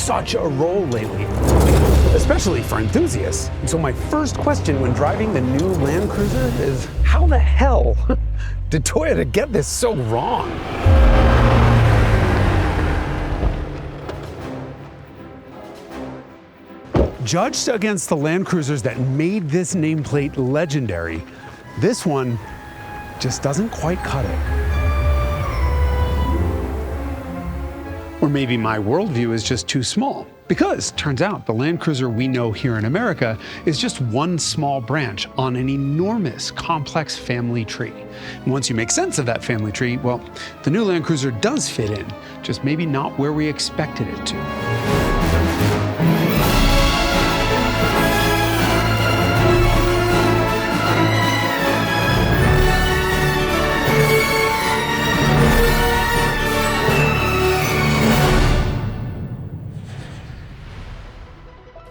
such a role lately, especially for enthusiasts. And so my first question when driving the new Land Cruiser is, how the hell did Toyota get this so wrong? Judged against the Land Cruisers that made this nameplate legendary, this one just doesn't quite cut it. Or maybe my worldview is just too small, because turns out the Land Cruiser we know here in America is just one small branch on an enormous, complex family tree. And once you make sense of that family tree, well, the new Land Cruiser does fit in, just maybe not where we expected it to.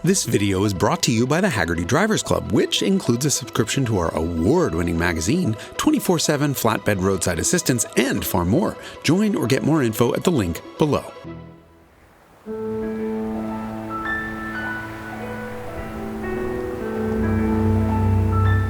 This video is brought to you by the Hagerty Drivers Club, which includes a subscription to our award-winning magazine, 24/7 flatbed roadside assistance, and far more. Join or get more info at the link below.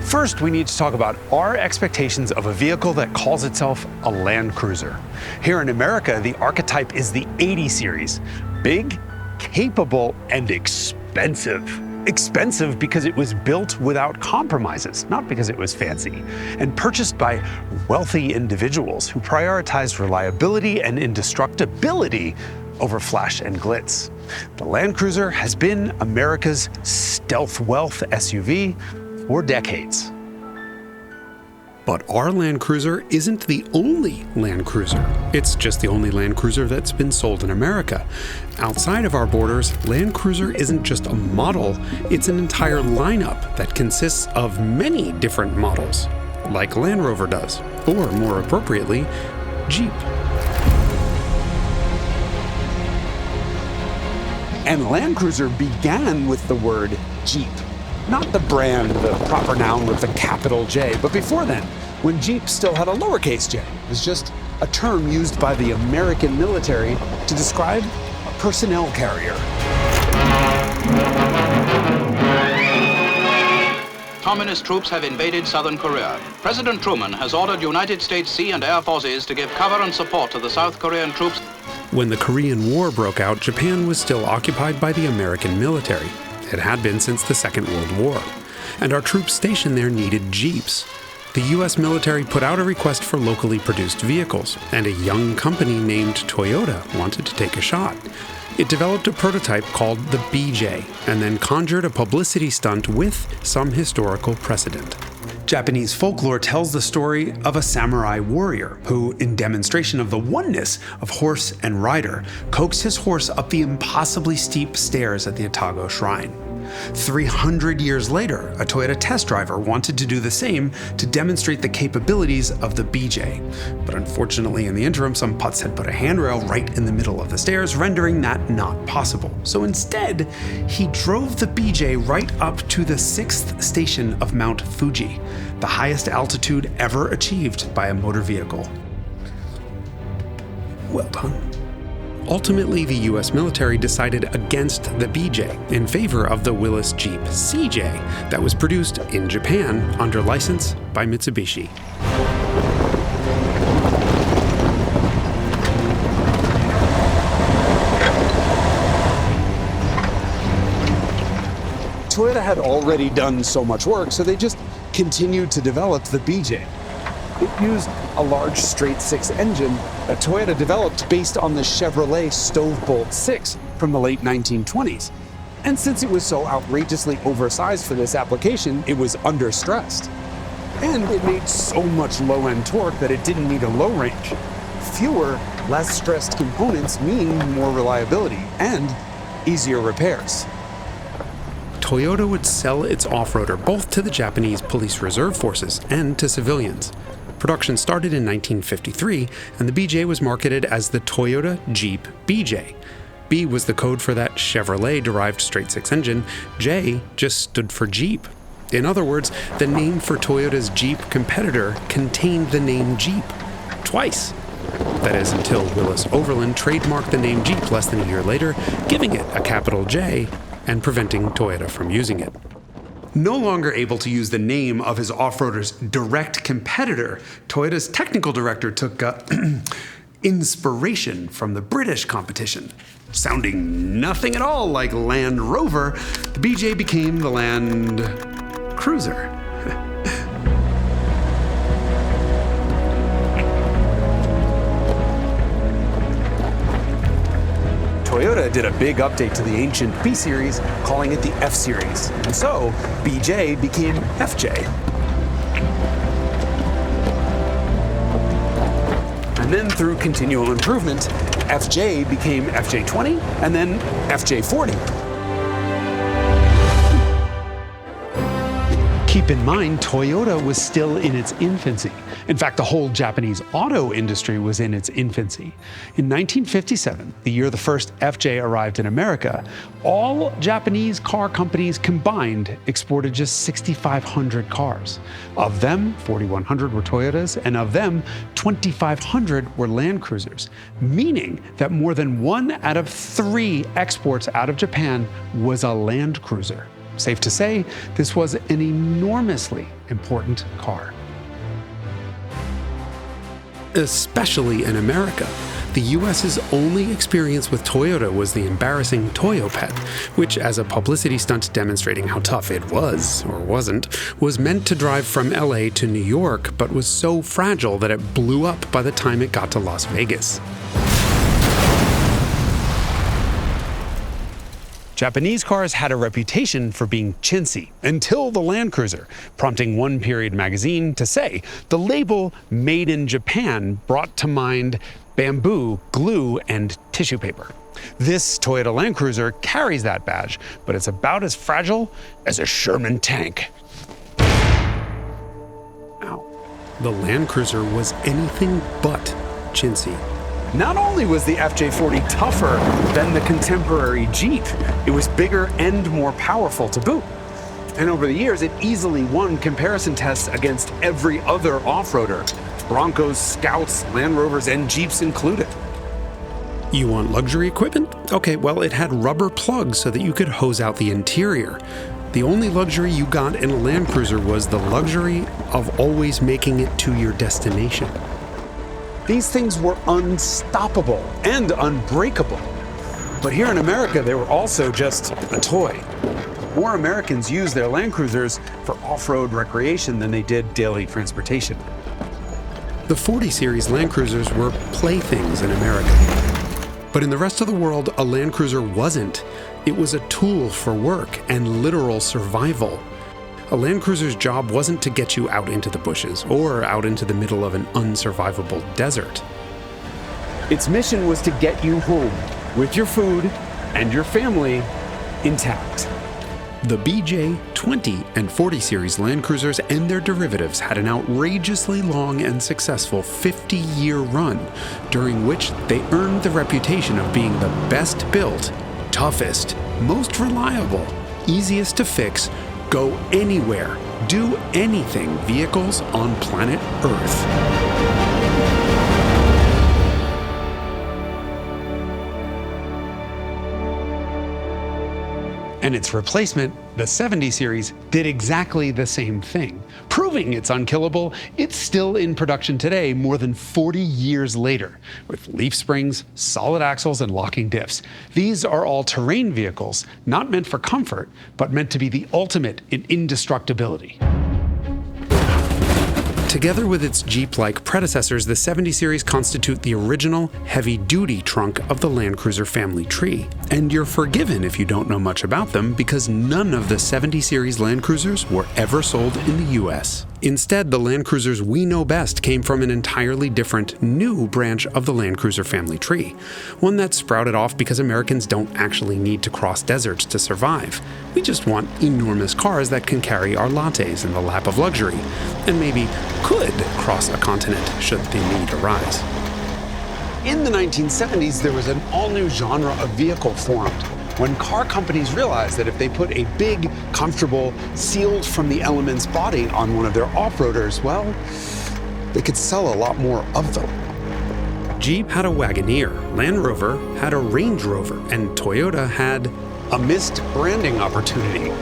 First, we need to talk about our expectations of a vehicle that calls itself a Land Cruiser. Here in America, the archetype is the 80 series. Big, capable, and expensive. Expensive because it was built without compromises, not because it was fancy, and purchased by wealthy individuals who prioritized reliability and indestructibility over flash and glitz. The Land Cruiser has been America's stealth wealth SUV for decades. But our Land Cruiser isn't the only Land Cruiser. It's just the only Land Cruiser that's been sold in America. Outside of our borders, Land Cruiser isn't just a model, it's an entire lineup that consists of many different models, like Land Rover does, or more appropriately, Jeep. And Land Cruiser began with the word Jeep. Not the brand, the proper noun with the capital J, but before then, when Jeep still had a lowercase j. It was just a term used by the American military to describe a personnel carrier. Communist troops have invaded southern Korea. President Truman has ordered United States Sea and Air Forces to give cover and support to the South Korean troops. When the Korean War broke out, Japan was still occupied by the American military. It had been since the Second World War, and our troops stationed there needed Jeeps. The US military put out a request for locally produced vehicles, and a young company named Toyota wanted to take a shot. It developed a prototype called the BJ, and then conjured a publicity stunt with some historical precedent. Japanese folklore tells the story of a samurai warrior who, in demonstration of the oneness of horse and rider, coaxed his horse up the impossibly steep stairs at the Atago Shrine. 300 years later, a Toyota test driver wanted to do the same to demonstrate the capabilities of the BJ. But unfortunately, in the interim, some putz had put a handrail right in the middle of the stairs, rendering that not possible. So instead, he drove the BJ right up to the 6th station of Mount Fuji, the highest altitude ever achieved by a motor vehicle. Well done. Ultimately, the US military decided against the BJ in favor of the Willys Jeep CJ that was produced in Japan under license by Mitsubishi. Toyota had already done so much work, so they just continued to develop the BJ. It used a large straight-six engine that Toyota developed based on the Chevrolet Stovebolt 6 from the late 1920s. And since it was so outrageously oversized for this application, it was understressed. And it made so much low-end torque that it didn't need a low range. Fewer, less stressed components mean more reliability and easier repairs. Toyota would sell its off-roader both to the Japanese police reserve forces and to civilians. Production started in 1953, and the BJ was marketed as the Toyota Jeep BJ. B was the code for that Chevrolet-derived straight-six engine. J just stood for Jeep. In other words, the name for Toyota's Jeep competitor contained the name Jeep twice. That is, until Willis Overland trademarked the name Jeep less than a year later, giving it a capital J and preventing Toyota from using it. No longer able to use the name of his off-roader's direct competitor, Toyota's technical director took inspiration from the British competition. Sounding nothing at all like Land Rover, the BJ became the Land Cruiser. Toyota did a big update to the ancient B-Series, calling it the F-Series. And so, BJ became FJ. And then through continual improvement, FJ became FJ20 and then FJ40. Keep in mind, Toyota was still in its infancy. In fact, the whole Japanese auto industry was in its infancy. In 1957, the year the first FJ arrived in America, all Japanese car companies combined exported just 6,500 cars. Of them, 4,100 were Toyotas, and of them, 2,500 were Land Cruisers, meaning that more than 1 out of 3 exports out of Japan was a Land Cruiser. Safe to say, this was an enormously important car. Especially in America. The US's only experience with Toyota was the embarrassing Toyopet, which, as a publicity stunt demonstrating how tough it was, or wasn't, was meant to drive from LA to New York, but was so fragile that it blew up by the time it got to Las Vegas. Japanese cars had a reputation for being chintzy until the Land Cruiser, prompting One Period magazine to say the label "Made in Japan" brought to mind bamboo, glue, and tissue paper. This Toyota Land Cruiser carries that badge, but it's about as fragile as a Sherman tank. Ow. The Land Cruiser was anything but chintzy. Not only was the FJ40 tougher than the contemporary Jeep, it was bigger and more powerful to boot. And over the years, it easily won comparison tests against every other off-roader, Broncos, Scouts, Land Rovers, and Jeeps included. You want luxury equipment? Okay, well, it had rubber plugs so that you could hose out the interior. The only luxury you got in a Land Cruiser was the luxury of always making it to your destination. These things were unstoppable and unbreakable. But here in America, they were also just a toy. More Americans use their Land Cruisers for off-road recreation than they did daily transportation. The 40 series Land Cruisers were playthings in America. But in the rest of the world, a Land Cruiser wasn't. It was a tool for work and literal survival. A Land Cruiser's job wasn't to get you out into the bushes or out into the middle of an unsurvivable desert. Its mission was to get you home with your food and your family intact. The BJ, 20, and 40 series Land Cruisers and their derivatives had an outrageously long and successful 50-year run, during which they earned the reputation of being the best built, toughest, most reliable, easiest to fix, go anywhere, do anything vehicles on planet Earth. And its replacement, the 70 series, did exactly the same thing. Proving it's unkillable, it's still in production today more than 40 years later, with leaf springs, solid axles, and locking diffs. These are all terrain vehicles, not meant for comfort, but meant to be the ultimate in indestructibility. Together with its Jeep-like predecessors, the 70 series constitute the original heavy-duty trunk of the Land Cruiser family tree. And you're forgiven if you don't know much about them, because none of the 70 series Land Cruisers were ever sold in the US. Instead, the Land Cruisers we know best came from an entirely different, new branch of the Land Cruiser family tree. One that sprouted off because Americans don't actually need to cross deserts to survive. We just want enormous cars that can carry our lattes in the lap of luxury, and maybe could cross a continent should the need arise. In the 1970s, there was an all-new genre of vehicle formed, when car companies realized that if they put a big, comfortable, sealed from the elements body on one of their off-roaders, well, they could sell a lot more of them. Jeep had a Wagoneer, Land Rover had a Range Rover, and Toyota had a missed branding opportunity.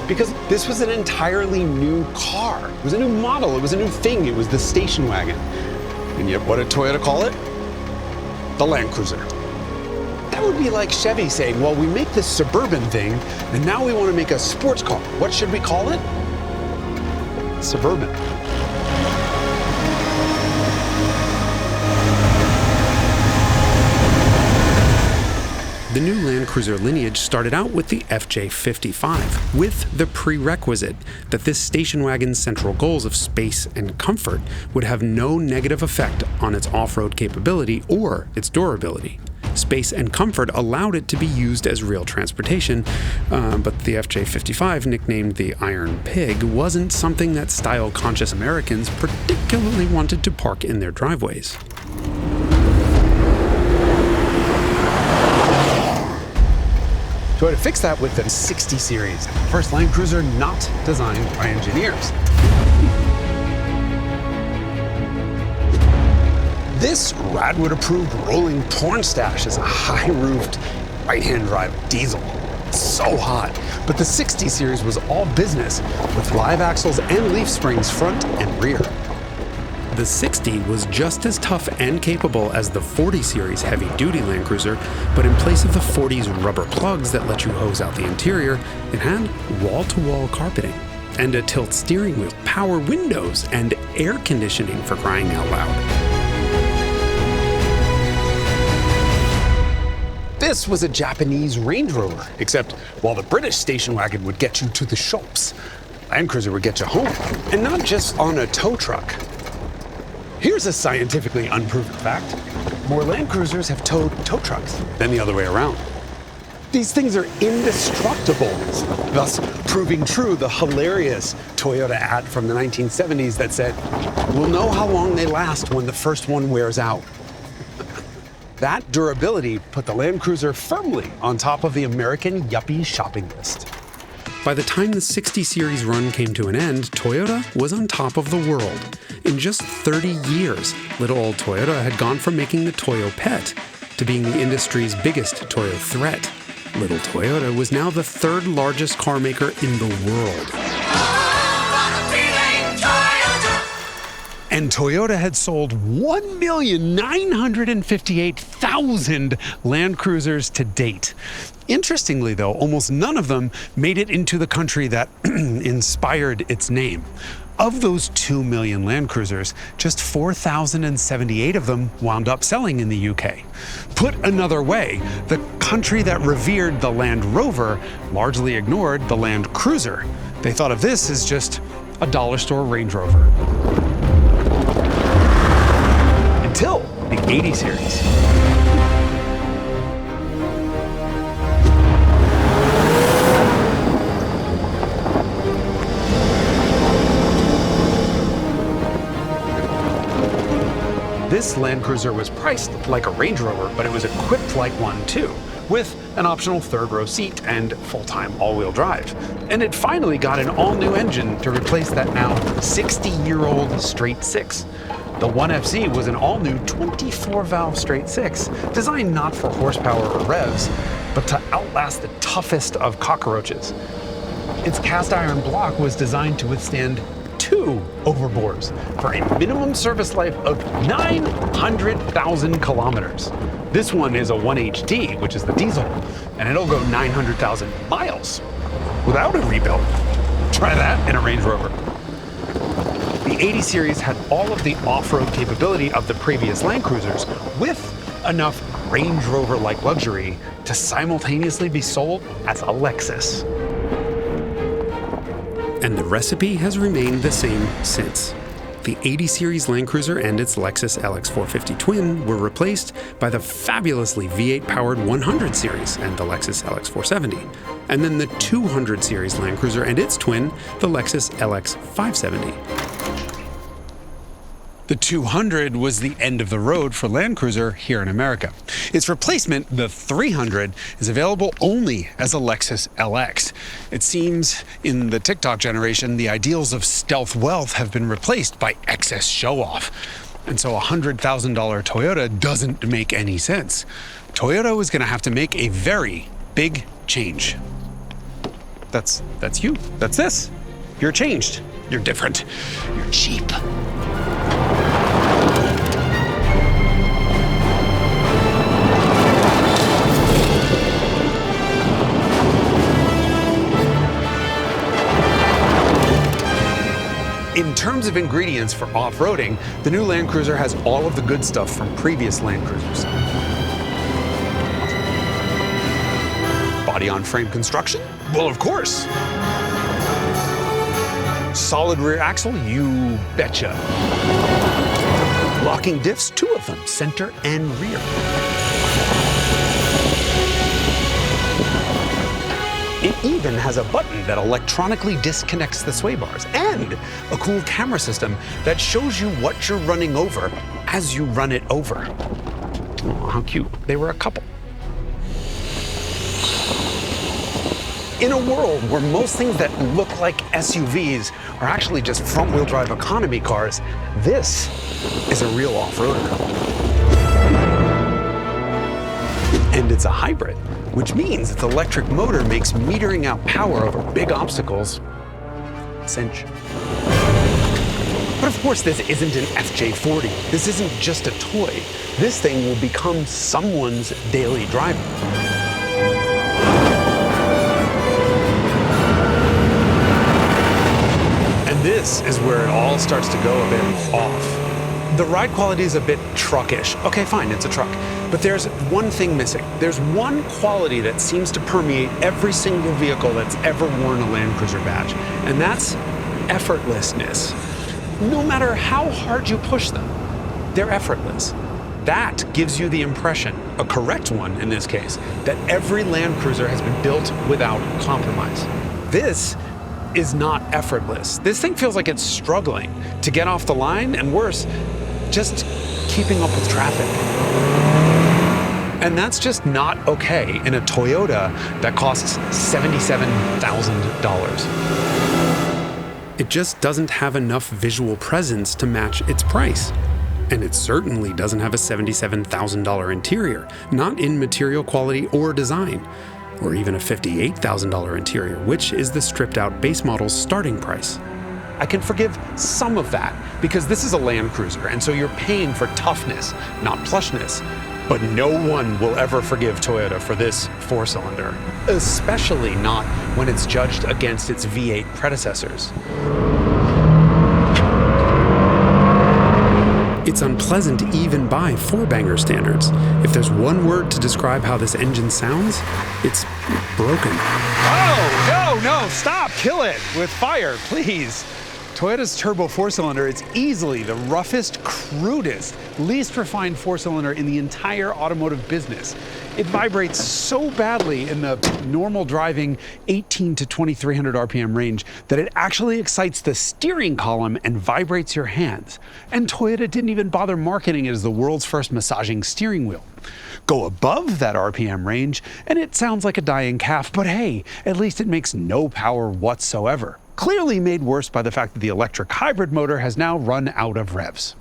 Because this was an entirely new car. It was a new model, it was a new thing, it was the station wagon. And yet what did Toyota call it? The Land Cruiser. That would be like Chevy saying, well, we make this suburban thing, and now we want to make a sports car. What should we call it? Suburban. The new Land Cruiser lineage started out with the FJ55, with the prerequisite that this station wagon's central goals of space and comfort would have no negative effect on its off-road capability or its durability. Space and comfort allowed it to be used as real transportation, but the FJ55, nicknamed the Iron Pig, wasn't something that style-conscious Americans particularly wanted to park in their driveways. Toyota fixed that with the 60 series, first Land Cruiser not designed by engineers. This Radwood-approved rolling porn stash is a high-roofed, right-hand drive diesel. It's so hot. But the 60 series was all business, with live axles and leaf springs front and rear. The 60 was just as tough and capable as the 40 series heavy-duty Land Cruiser, but in place of the 40's rubber plugs that let you hose out the interior, it had wall-to-wall carpeting and a tilt steering wheel, power windows, and air conditioning, for crying out loud. This was a Japanese Range Rover, except while the British station wagon would get you to the shops, Land Cruiser would get you home, and not just on a tow truck. Here's a scientifically unproven fact. More Land Cruisers have towed tow trucks than the other way around. These things are indestructible, thus proving true the hilarious Toyota ad from the 1970s that said, "We'll know how long they last when the first one wears out." That durability put the Land Cruiser firmly on top of the American yuppie shopping list. By the time the 60 series run came to an end, Toyota was on top of the world. In just 30 years, little old Toyota had gone from making the Toyo Pet to being the industry's biggest Toyo threat. Little Toyota was now the third largest car maker in the world. And Toyota had sold 1,958,000 Land Cruisers to date. Interestingly, though, almost none of them made it into the country that inspired its name. Of those 2 million Land Cruisers, just 4,078 of them wound up selling in the UK. Put another way, the country that revered the Land Rover largely ignored the Land Cruiser. They thought of this as just a dollar store Range Rover. Until the 80 series. This Land Cruiser was priced like a Range Rover, but it was equipped like one too, with an optional third-row seat and full-time all-wheel drive. And it finally got an all-new engine to replace that now 60-year-old straight six. The 1FC was an all-new 24-valve straight six, designed not for horsepower or revs, but to outlast the toughest of cockroaches. Its cast iron block was designed to withstand 2 overbores for a minimum service life of 900,000 kilometers. This one is a 1HD, which is the diesel, and it'll go 900,000 miles without a rebuild. Try that in a Range Rover. The 80 series had all of the off-road capability of the previous Land Cruisers, with enough Range Rover-like luxury to simultaneously be sold as a Lexus. And the recipe has remained the same since. The 80 series Land Cruiser and its Lexus LX450 twin were replaced by the fabulously V8-powered 100 series and the Lexus LX470, and then the 200 series Land Cruiser and its twin, the Lexus LX570. The 200 was the end of the road for Land Cruiser here in America. Its replacement, the 300, is available only as a Lexus LX. It seems in the TikTok generation, the ideals of stealth wealth have been replaced by excess show-off. And so a $100,000 Toyota doesn't make any sense. Toyota was going to have to make a very big change. That's you. That's this. You're changed. You're different. You're cheap. In terms of ingredients for off-roading, the new Land Cruiser has all of the good stuff from previous Land Cruisers. Body-on-frame construction? Well, of course. Solid rear axle? You betcha. Locking diffs, 2 of them, center and rear. It even has a button that electronically disconnects the sway bars, and a cool camera system that shows you what you're running over as you run it over. Oh, how cute. They were a couple. In a world where most things that look like SUVs are actually just front-wheel drive economy cars, this is a real off-roader. And it's a hybrid, which means its electric motor makes metering out power over big obstacles a cinch. But of course, this isn't an FJ40. This isn't just a toy. This thing will become someone's daily driver. And this is where it all starts to go a bit off. The ride quality is a bit truckish. Okay, fine, it's a truck. But there's one thing missing. There's one quality that seems to permeate every single vehicle that's ever worn a Land Cruiser badge, and that's effortlessness. No matter how hard you push them, they're effortless. That gives you the impression, a correct one in this case, that every Land Cruiser has been built without compromise. This is not effortless. This thing feels like it's struggling to get off the line, and worse, just keeping up with traffic. And that's just not okay in a Toyota that costs $77,000. It just doesn't have enough visual presence to match its price. And it certainly doesn't have a $77,000 interior, not in material quality or design, or even a $58,000 interior, which is the stripped-out base model's starting price. I can forgive some of that because this is a Land Cruiser, and so you're paying for toughness, not plushness. But no one will ever forgive Toyota for this 4-cylinder, especially not when it's judged against its V8 predecessors. It's unpleasant even by 4-banger standards. If there's one word to describe how this engine sounds, it's broken. Oh, no, stop, kill it with fire, please. Toyota's turbo 4-cylinder is easily the roughest, crudest, least refined 4-cylinder in the entire automotive business. It vibrates so badly in the normal driving 18 to 2300 RPM range that it actually excites the steering column and vibrates your hands. And Toyota didn't even bother marketing it as the world's first massaging steering wheel. Go above that RPM range and it sounds like a dying calf, but hey, at least it makes no power whatsoever. Clearly made worse by the fact that the electric hybrid motor has now run out of revs.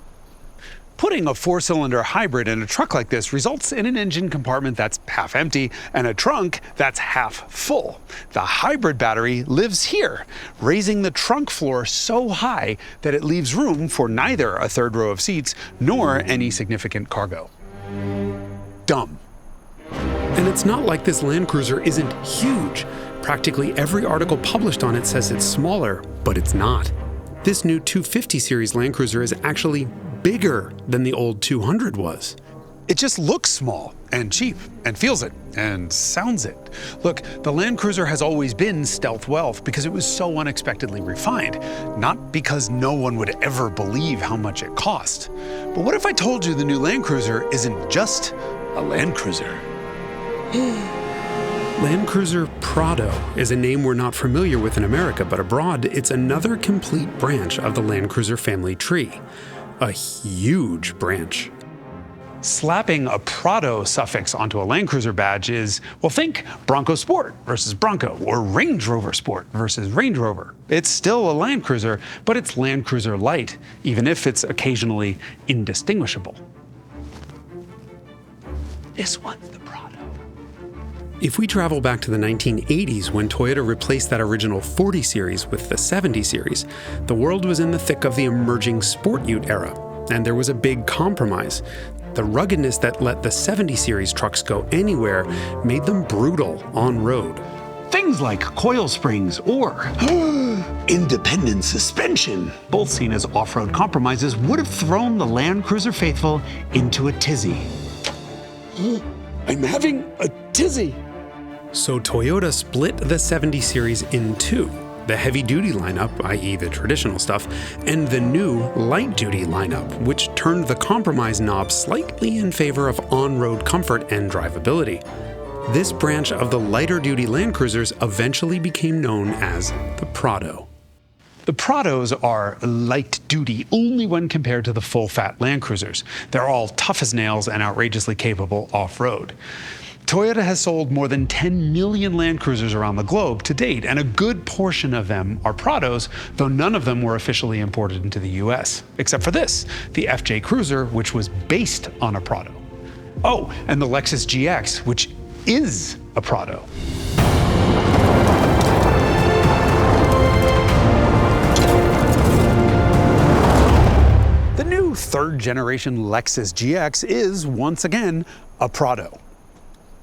Putting a 4-cylinder hybrid in a truck like this results in an engine compartment that's half empty and a trunk that's half full. The hybrid battery lives here, raising the trunk floor so high that it leaves room for neither a third row of seats nor any significant cargo. Dumb. And it's not like this Land Cruiser isn't huge. Practically every article published on it says it's smaller, but it's not. This new 250 series Land Cruiser is actually bigger than the old 200 was. It just looks small and cheap and feels it and sounds it. Look, the Land Cruiser has always been stealth wealth because it was so unexpectedly refined, not because no one would ever believe how much it cost. But what if I told you the new Land Cruiser isn't just a Land Cruiser? Land Cruiser Prado is a name we're not familiar with in America, but abroad, it's another complete branch of the Land Cruiser family tree. A huge branch. Slapping a Prado suffix onto a Land Cruiser badge is, well, think Bronco Sport versus Bronco, or Range Rover Sport versus Range Rover. It's still a Land Cruiser, but it's Land Cruiser Light, even if it's occasionally indistinguishable. This one's the Prado. If we travel back to the 1980s when Toyota replaced that original 40 series with the 70 series, the world was in the thick of the emerging sport ute era, and there was a big compromise. The ruggedness that let the 70 series trucks go anywhere made them brutal on-road. Things like coil springs or independent suspension, both seen as off-road compromises, would have thrown the Land Cruiser faithful into a tizzy. I'm having a tizzy. So Toyota split the 70 series in two, the heavy-duty lineup, i.e. the traditional stuff, and the new light-duty lineup, which turned the compromise knob slightly in favor of on-road comfort and drivability. This branch of the lighter-duty Land Cruisers eventually became known as the Prado. The Prados are light-duty only when compared to the full-fat Land Cruisers. They're all tough as nails and outrageously capable off-road. Toyota has sold more than 10 million Land Cruisers around the globe to date, and a good portion of them are Prados, though none of them were officially imported into the US, except for this, the FJ Cruiser, which was based on a Prado. Oh, and the Lexus GX, which is a Prado. The new third-generation Lexus GX is, once again, a Prado.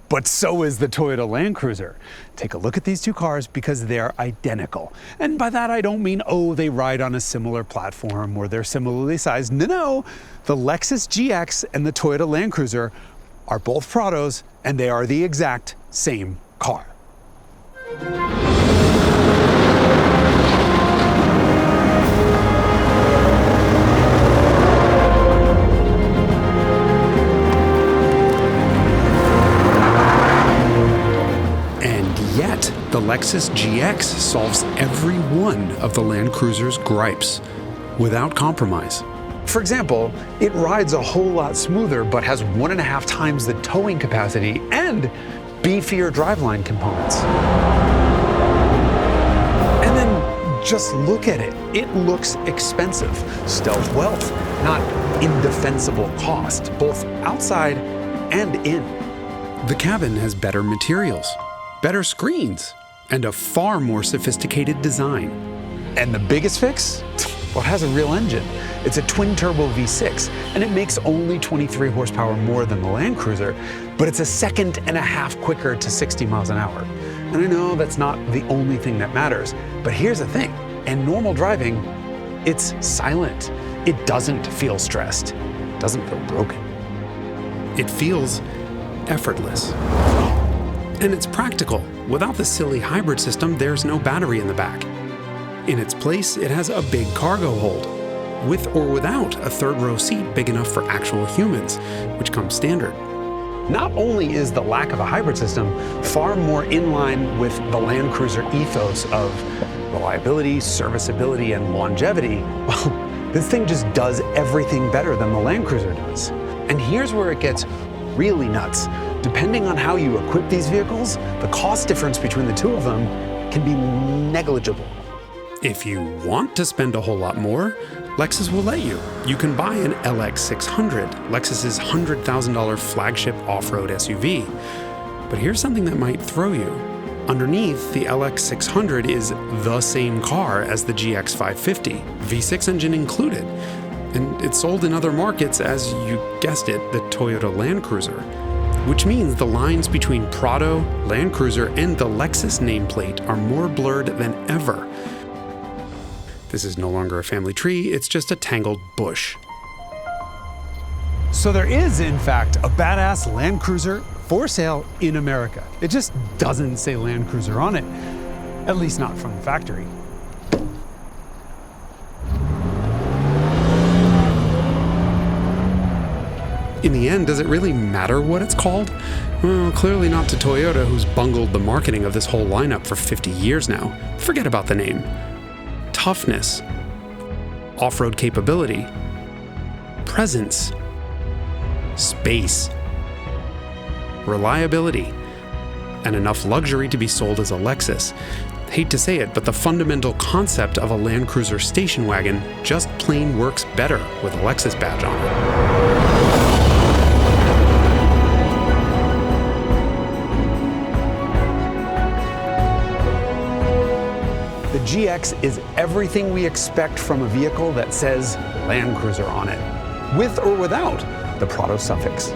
But so is the Toyota Land Cruiser. Take a look at these two cars because they're identical. And by that I don't mean, oh, they ride on a similar platform or they're similarly sized. No, the Lexus GX and the Toyota Land Cruiser are both Prados, and they are the exact same car. The Lexus GX solves every one of the Land Cruiser's gripes, without compromise. For example, it rides a whole lot smoother but has 1.5 times the towing capacity and beefier driveline components. And then just look at it. It looks expensive. Stealth wealth, not indefensible cost, both outside and in. The cabin has better materials, better screens, and a far more sophisticated design. And the biggest fix? Well, it has a real engine. It's a twin-turbo V6, and it makes only 23 horsepower more than the Land Cruiser, but it's a 1.5 seconds quicker to 60 miles an hour. And I know that's not the only thing that matters, but here's the thing. In normal driving, it's silent. It doesn't feel stressed. It doesn't feel broken. It feels effortless. And it's practical. Without the silly hybrid system, there's no battery in the back. In its place, it has a big cargo hold, with or without a third-row seat big enough for actual humans, which comes standard. Not only is the lack of a hybrid system far more in line with the Land Cruiser ethos of reliability, serviceability, and longevity, well, this thing just does everything better than the Land Cruiser does. And here's where it gets really nuts. Depending on how you equip these vehicles, the cost difference between the two of them can be negligible. If you want to spend a whole lot more, Lexus will let you. You can buy an LX600, Lexus's $100,000 flagship off-road SUV. But here's something that might throw you. Underneath, the LX600 is the same car as the GX550, V6 engine included. And it's sold in other markets as, you guessed it, the Toyota Land Cruiser. Which means the lines between Prado, Land Cruiser, and the Lexus nameplate are more blurred than ever. This is no longer a family tree, it's just a tangled bush. So there is, in fact, a badass Land Cruiser for sale in America. It just doesn't say Land Cruiser on it, at least not from the factory. In the end, does it really matter what it's called? Well, clearly not to Toyota, who's bungled the marketing of this whole lineup for 50 years now. Forget about the name. Toughness, off-road capability, presence, space, reliability, and enough luxury to be sold as a Lexus. Hate to say it, but the fundamental concept of a Land Cruiser station wagon just plain works better with a Lexus badge on it. The GX is everything we expect from a vehicle that says Land Cruiser on it, with or without the Prado suffix.